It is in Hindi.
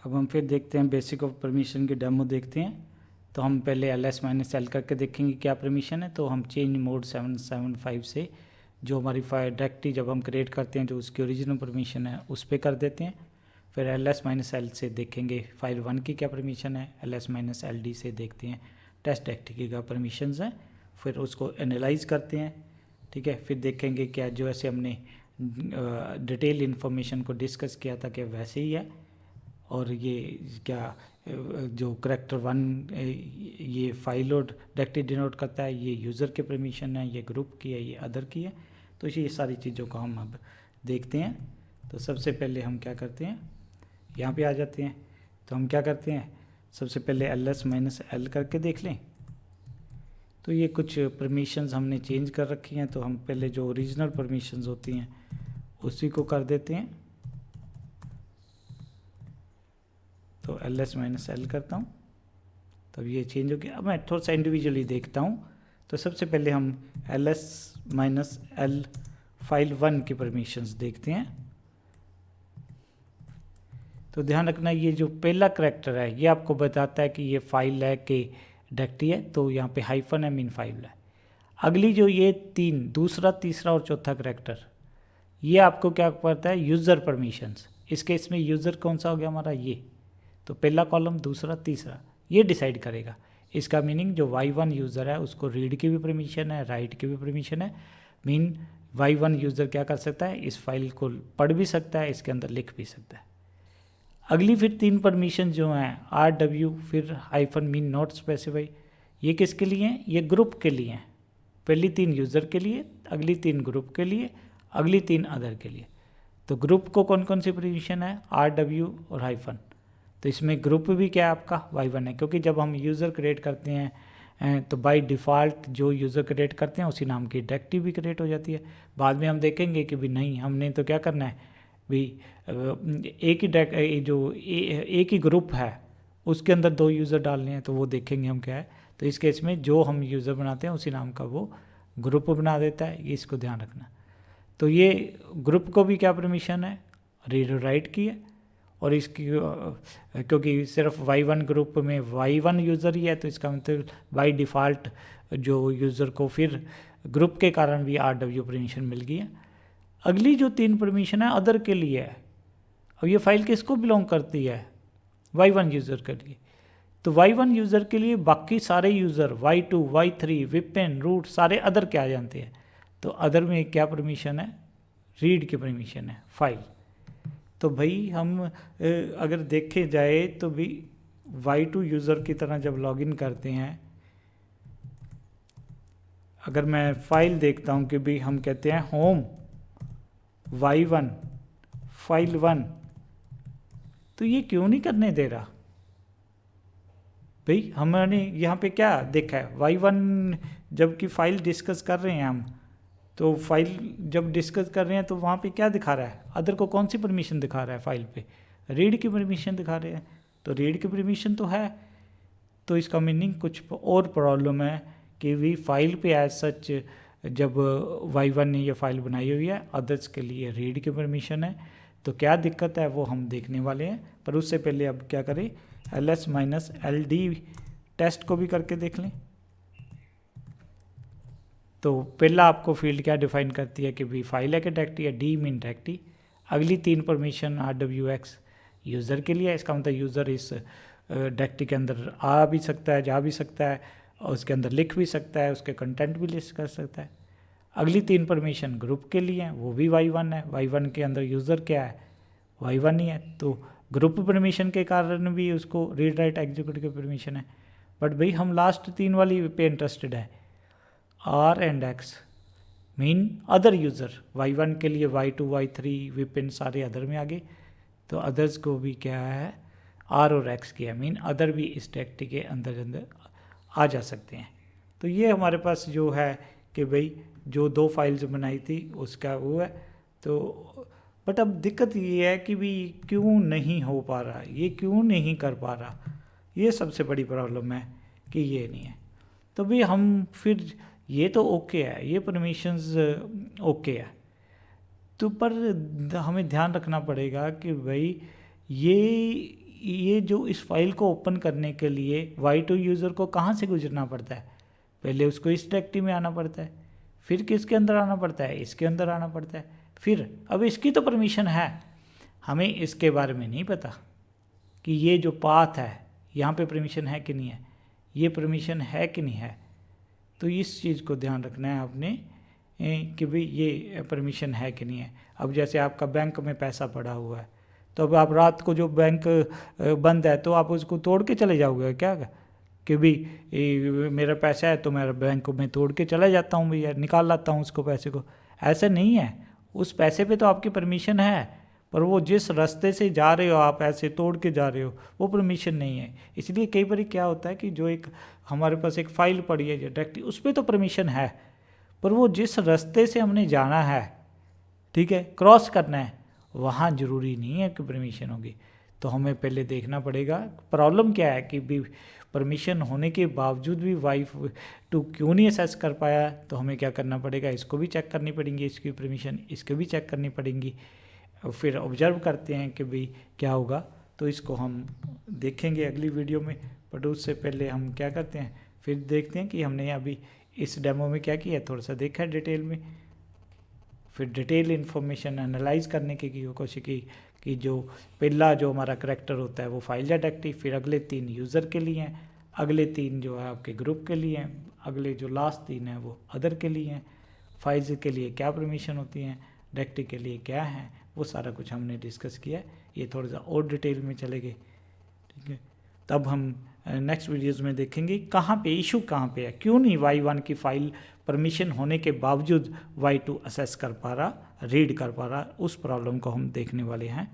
अब हम फिर देखते हैं बेसिक ऑफ परमिशन की डेमो देखते हैं। तो हम पहले ls-l करके देखेंगे क्या परमिशन है। तो हम चेंज मोड 775 से जो हमारी फाइल डायरेक्टरी जब हम क्रिएट करते हैं जो उसकी ओरिजिनल परमिशन है उस पर कर देते हैं। फिर ls-l से देखेंगे फाइल 1 की क्या परमिशन है, ls-ld से देखते हैं टेस्ट डायरेक्टरी की क्या परमिशंस हैं, फिर उसको एनालाइज करते हैं। ठीक है, फिर देखेंगे क्या जो ऐसे हमने डिटेल इन्फॉर्मेशन को डिस्कस किया था कि वैसे ही है, और ये क्या जो करेक्टर 1 ये फाइल और डायरेक्टरी डिनोट करता है, ये यूज़र के परमिशन है, ये ग्रुप की है, ये अदर की है। तो ये सारी चीज़ों को हम अब देखते हैं। तो सबसे पहले हम क्या करते हैं, यहाँ पे आ जाते हैं। तो हम क्या करते हैं, सबसे पहले ls-l करके देख लें। तो ये कुछ परमिशंस हमने चेंज कर रखी हैं, तो हम पहले जो ओरिजिनल परमिशंस होती हैं उसी को कर देते हैं। तो ls-l करता हूँ, तब ये चेंज हो गया। अब मैं थोड़ा सा इंडिविजुअली देखता हूँ। तो सबसे पहले हम ls-l फाइल 1 की परमिशंस देखते हैं। तो ध्यान रखना ये जो पहला करैक्टर है ये आपको बताता है कि ये फाइल है कि डायरेक्टरी है, तो यहाँ पे हाइफन है मीन फाइल है। अगली जो ये तीन, दूसरा, तीसरा और चौथा करैक्टर, ये आपको क्या पता है, यूज़र परमिशंस। इस केस में यूज़र कौन सा हो गया हमारा, ये। तो पहला कॉलम, दूसरा, तीसरा, ये डिसाइड करेगा। इसका मीनिंग जो y1 यूज़र है उसको रीड की भी परमिशन है, राइट की भी परमिशन है। मीन y1 यूज़र क्या कर सकता है, इस फाइल को पढ़ भी सकता है, इसके अंदर लिख भी सकता है। अगली फिर तीन परमिशन जो हैं rw फिर हाइफन मीन नॉट स्पेसिफाई, ये किसके लिए हैं, ये ग्रुप के लिए हैं। पहली तीन यूज़र के लिए, अगली तीन ग्रुप के लिए, अगली तीन अदर के लिए। तो ग्रुप को कौन कौन सी परमिशन है, rw और हाइफन। तो इसमें ग्रुप भी क्या है आपका y1 है, क्योंकि जब हम यूज़र क्रिएट करते हैं तो बाय डिफ़ॉल्ट जो यूज़र क्रिएट करते हैं उसी नाम की डायरेक्टरी भी क्रिएट हो जाती है। बाद में हम देखेंगे कि भी नहीं, हमने तो क्या करना है भी, एक ही ग्रुप है उसके अंदर दो यूज़र डालने हैं, तो वो देखेंगे हम क्या है। तो इस केस में जो हम यूज़र बनाते हैं उसी नाम का वो ग्रुप बना देता है, ये इसको ध्यान रखना। तो ये ग्रुप को भी क्या परमिशन है, रीड और राइट की है। और इसकी क्योंकि सिर्फ y1 ग्रुप में y1 यूज़र ही है, तो इसका मतलब बाय डिफ़ॉल्ट जो यूज़र को फिर ग्रुप के कारण भी rw परमिशन मिल गई है। अगली जो तीन परमिशन है अदर के लिए है। अब ये फाइल किसको बिलोंग करती है, y1 यूज़र के लिए। तो y1 यूज़र के लिए बाकी सारे user y2, y3, Vipin, root सारे अदर के आ जाते हैं। तो अदर में क्या परमिशन है, रीड की परमिशन है फाइल। तो भाई हम अगर देखे जाए तो भी y2 यूज़र की तरह जब लॉगिन करते हैं, अगर मैं फाइल देखता हूँ कि भाई हम कहते हैं होम y1 फाइल 1, तो ये क्यों नहीं करने दे रहा भाई। हमने यहाँ पे क्या देखा है, y1 जबकि फाइल डिस्कस कर रहे हैं हम, तो फाइल जब डिस्कस कर रहे हैं तो वहाँ पे क्या दिखा रहा है, अदर को कौन सी परमिशन दिखा रहा है फाइल पे, रीड की परमिशन दिखा रहे हैं। तो रीड की परमिशन तो है, तो इसका मीनिंग कुछ और प्रॉब्लम है कि भी फाइल पे एज सच जब y1 ने ये फाइल बनाई हुई है, अदर्स के लिए रीड की परमिशन है। तो क्या दिक्कत है वो हम देखने वाले हैं, पर उससे पहले अब क्या करें, ls-ld टेस्ट को भी करके देख लें। तो पहला आपको फील्ड क्या डिफाइन करती है कि भी फाइल है कि डायरेक्टरी है, डी मीन डायरेक्टरी। अगली तीन परमिशन rwx यूज़र के लिए, इसका मतलब यूज़र इस डायरेक्टरी के अंदर आ भी सकता है, जा भी सकता है, और उसके अंदर लिख भी सकता है, उसके कंटेंट भी लिस्ट कर सकता है। अगली तीन परमिशन ग्रुप के लिए हैं, वो भी y1 है, y1 के अंदर यूज़र क्या है, y1 ही है। तो ग्रुप परमिशन के कारण भी उसको रीड राइट एग्जीक्यूट की परमिशन है। बट भाई हम लास्ट तीन वाली पे इंटरेस्टेड है, r and x mean other user, y1 के लिए y2, y3, विपिन सारे अदर में आ गए। तो अदर्स को भी क्या है, r और x किया, मीन अदर भी इस डायरेक्टरी के अंदर आ जा सकते हैं। तो ये हमारे पास जो है कि भाई जो दो फाइल्स बनाई थी उसका वो है। तो बट अब दिक्कत ये है कि भी क्यों नहीं हो पा रहा, ये क्यों नहीं कर पा रहा, ये सबसे बड़ी प्रॉब्लम है कि ये नहीं है। तो भी हम फिर ये तो ओके है, ये परमिशंस ओके है, तो पर हमें ध्यान रखना पड़ेगा कि भाई ये जो इस फाइल को ओपन करने के लिए Y2 यूज़र को कहाँ से गुजरना पड़ता है, पहले उसको इस डायरेक्टरी में आना पड़ता है, फिर किसके अंदर आना पड़ता है, इसके अंदर आना पड़ता है, फिर अब इसकी तो परमिशन है, हमें इसके बारे में नहीं पता कि ये जो पाथ है यहाँ पे परमिशन है कि नहीं है, ये परमिशन है कि नहीं है। तो इस चीज़ को ध्यान रखना है आपने कि भाई ये परमिशन है कि नहीं है। अब जैसे आपका बैंक में पैसा पड़ा हुआ है, तो अब आप रात को जो बैंक बंद है तो आप उसको तोड़ के चले जाओगे क्या कि भाई मेरा पैसा है तो मैं बैंक में तोड़ के चला जाता हूँ भैया, निकाल लाता हूँ उसको पैसे को। ऐसा नहीं है, उस पैसे पे तो आपकी परमिशन है, पर वो जिस रास्ते से जा रहे हो आप ऐसे तोड़ के जा रहे हो वो परमिशन नहीं है। इसलिए कई बार क्या होता है कि जो एक हमारे पास एक फ़ाइल पड़ी है डायरेक्टली, उस पर तो परमिशन है, पर वो जिस रास्ते से हमने जाना है, ठीक है, क्रॉस करना है, वहाँ ज़रूरी नहीं है कि परमिशन होगी। तो हमें पहले देखना पड़ेगा प्रॉब्लम क्या है कि भी परमिशन होने के बावजूद भी Y2 क्यों नहीं असेस कर पाया। तो हमें क्या करना पड़ेगा, इसको भी चेक करनी पड़ेंगी, इसकी परमिशन इसको भी चेक करनी पड़ेंगी, फिर ऑब्जर्व करते हैं कि भाई क्या होगा। तो इसको हम देखेंगे अगली वीडियो में, बट उससे पहले हम क्या करते हैं, फिर देखते हैं कि हमने अभी इस डेमो में क्या किया, थोड़ा सा देखा है डिटेल में, फिर डिटेल इन्फॉर्मेशन एनालाइज करने की कोशिश की कि जो पहला जो हमारा करैक्टर होता है वो फाइल या डायरेक्टरी, फिर अगले 3 यूज़र के लिए हैं, अगले 3 जो है आपके ग्रुप के लिए हैं, अगले जो लास्ट 3 हैं वो अदर के लिए हैं, फाइल्स के लिए क्या परमिशन होती हैं, डायरेक्टरी के लिए क्या है, वो सारा कुछ हमने डिस्कस किया है। ये थोड़ा सा और डिटेल में चले गए, ठीक है। तब हम नेक्स्ट वीडियोस में देखेंगे कहाँ पे इशू कहाँ पे है, क्यों नहीं Y1 की फ़ाइल परमिशन होने के बावजूद Y2 असेस कर पा रहा, रीड कर पा रहा, उस प्रॉब्लम को हम देखने वाले हैं।